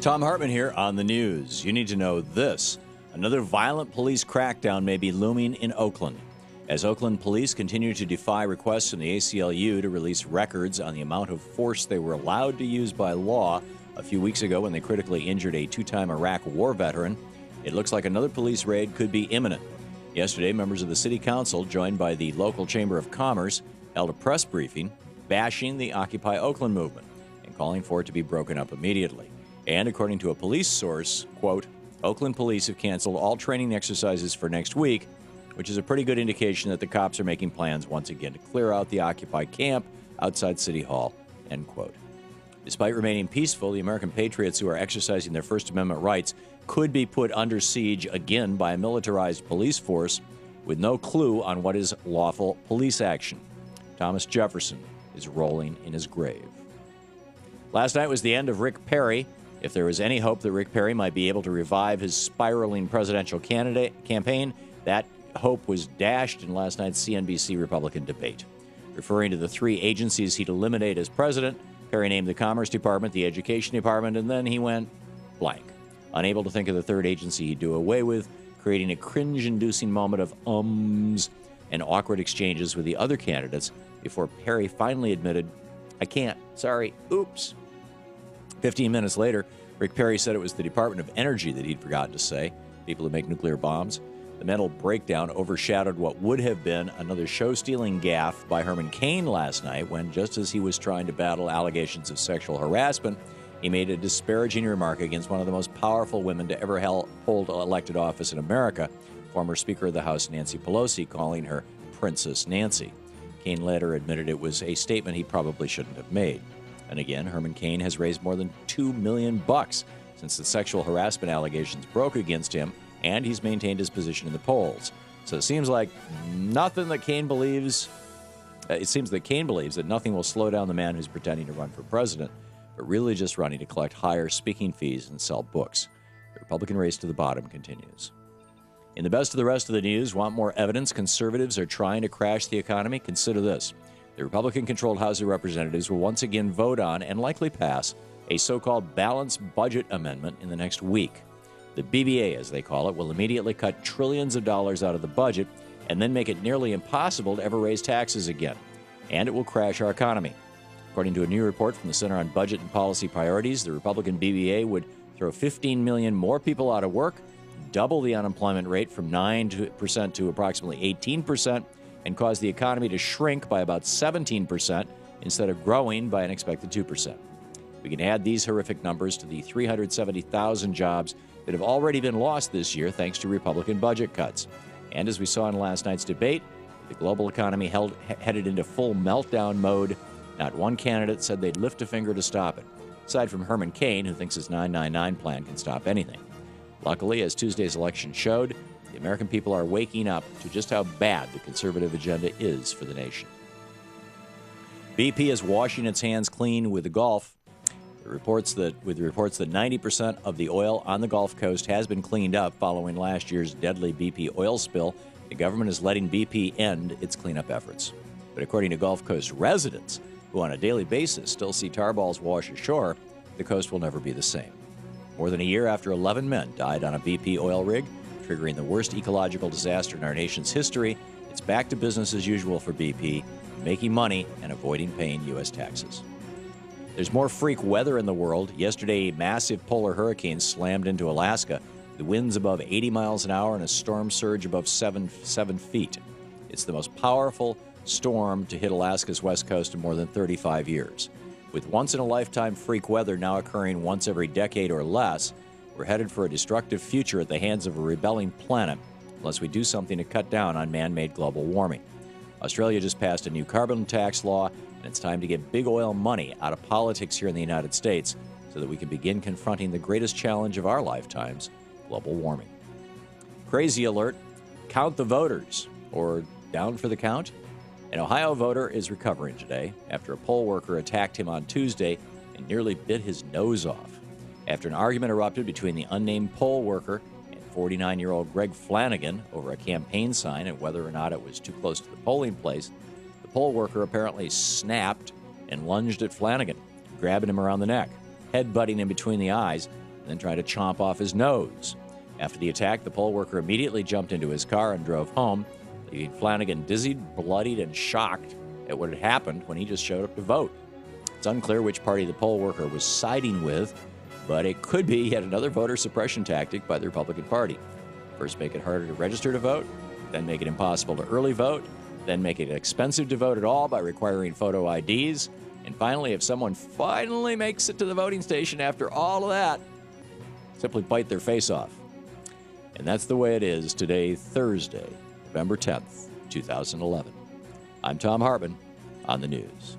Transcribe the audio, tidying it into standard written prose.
Thom Hartmann here on the news. You need to know this. Another violent police crackdown may be looming in Oakland. As Oakland police continue to defy requests from the ACLU to release records on the amount of force they were allowed to use by law a few weeks ago when they critically injured a two-time Iraq war veteran, it looks like another police raid could be imminent. Yesterday, members of the city council, joined by the local chamber of commerce, held a press briefing bashing the Occupy Oakland movement and calling for it to be broken up immediately. And according to a police source, quote, Oakland police have canceled all training exercises for next week, which is a pretty good indication that the cops are making plans once again to clear out the Occupy camp outside City Hall, end quote. Despite remaining peaceful, the American patriots who are exercising their First Amendment rights could be put under siege again by a militarized police force with no clue on what is lawful police action. Thomas Jefferson is rolling in his grave. Last night was the end of Rick Perry. If there was any hope that Rick Perry might be able to revive his spiraling presidential campaign, that hope was dashed in last night's CNBC Republican debate. Referring to the three agencies he'd eliminate as president, Perry named the Commerce Department, the Education Department, and then he went blank. Unable to think of the third agency he'd do away with, creating a cringe-inducing moment of ums and awkward exchanges with the other candidates before Perry finally admitted, I can't, sorry, oops. 15 minutes later, Rick Perry said it was the Department of Energy that he'd forgotten to say, people who make nuclear bombs. The mental breakdown overshadowed what would have been another show-stealing gaffe by Herman Cain last night when, just as he was trying to battle allegations of sexual harassment, he made a disparaging remark against one of the most powerful women to ever hold elected office in America, former Speaker of the House Nancy Pelosi, calling her Princess Nancy. Cain later admitted it was a statement he probably shouldn't have made. And again, Herman Cain has raised more than $2 million since the sexual harassment allegations broke against him, and he's maintained his position in the polls. So it seems like nothing that Cain believes, that nothing will slow down the man who's pretending to run for president, but really just running to collect higher speaking fees and sell books. The Republican race to the bottom continues. In the best of the rest of the news, want more evidence conservatives are trying to crash the economy? Consider this. The Republican-controlled House of Representatives will once again vote on and likely pass a so-called balanced budget amendment in the next week. The BBA, as they call it, will immediately cut trillions of dollars out of the budget and then make it nearly impossible to ever raise taxes again. And it will crash our economy. According to a new report from the Center on Budget and Policy Priorities, the Republican BBA would throw 15 million more people out of work, double the unemployment rate from 9% to approximately 18%, and cause the economy to shrink by about 17% instead of growing by an expected 2%. We can add these horrific numbers to the 370,000 jobs that have already been lost this year thanks to Republican budget cuts. And as we saw in last night's debate, the global economy headed into full meltdown mode. Not one candidate said they'd lift a finger to stop it, aside from Herman Cain, who thinks his 999 plan can stop anything. Luckily, as Tuesday's election showed, the American people are waking up to just how bad the conservative agenda is for the nation. BP is washing its hands clean with the Gulf. With reports that 90% of the oil on the Gulf Coast has been cleaned up following last year's deadly BP oil spill, the government is letting BP end its cleanup efforts. But according to Gulf Coast residents, who on a daily basis still see tar balls wash ashore, the coast will never be the same. More than a year after 11 men died on a BP oil rig, triggering the worst ecological disaster in our nation's history, it's back to business as usual for BP, making money and avoiding paying U.S. taxes. There's more freak weather in the world. Yesterday, a massive polar hurricane slammed into Alaska. The winds above 80 miles an hour and a storm surge above 7 feet. It's the most powerful storm to hit Alaska's west coast in more than 35 years. With once-in-a-lifetime freak weather now occurring once every decade or less, we're headed for a destructive future at the hands of a rebelling planet unless we do something to cut down on man-made global warming. Australia just passed a new carbon tax law, and it's time to get big oil money out of politics here in the United States so that we can begin confronting the greatest challenge of our lifetimes, global warming. Crazy alert, count the voters, or down for the count? An Ohio voter is recovering today after a poll worker attacked him on Tuesday and nearly bit his nose off. After an argument erupted between the unnamed poll worker and 49-year-old Greg Flanagan over a campaign sign and whether or not it was too close to the polling place, the poll worker apparently snapped and lunged at Flanagan, grabbing him around the neck, head-butting him between the eyes, and then tried to chomp off his nose. After the attack, the poll worker immediately jumped into his car and drove home, leaving Flanagan dizzied, bloodied, and shocked at what had happened when he just showed up to vote. It's unclear which party the poll worker was siding with, but it could be yet another voter suppression tactic by the Republican Party. First, make it harder to register to vote, then make it impossible to early vote, then make it expensive to vote at all by requiring photo IDs, and finally, if someone finally makes it to the voting station after all of that, simply bite their face off. And that's the way it is today, Thursday, November 10th, 2011. I'm Thom Hartmann on the news.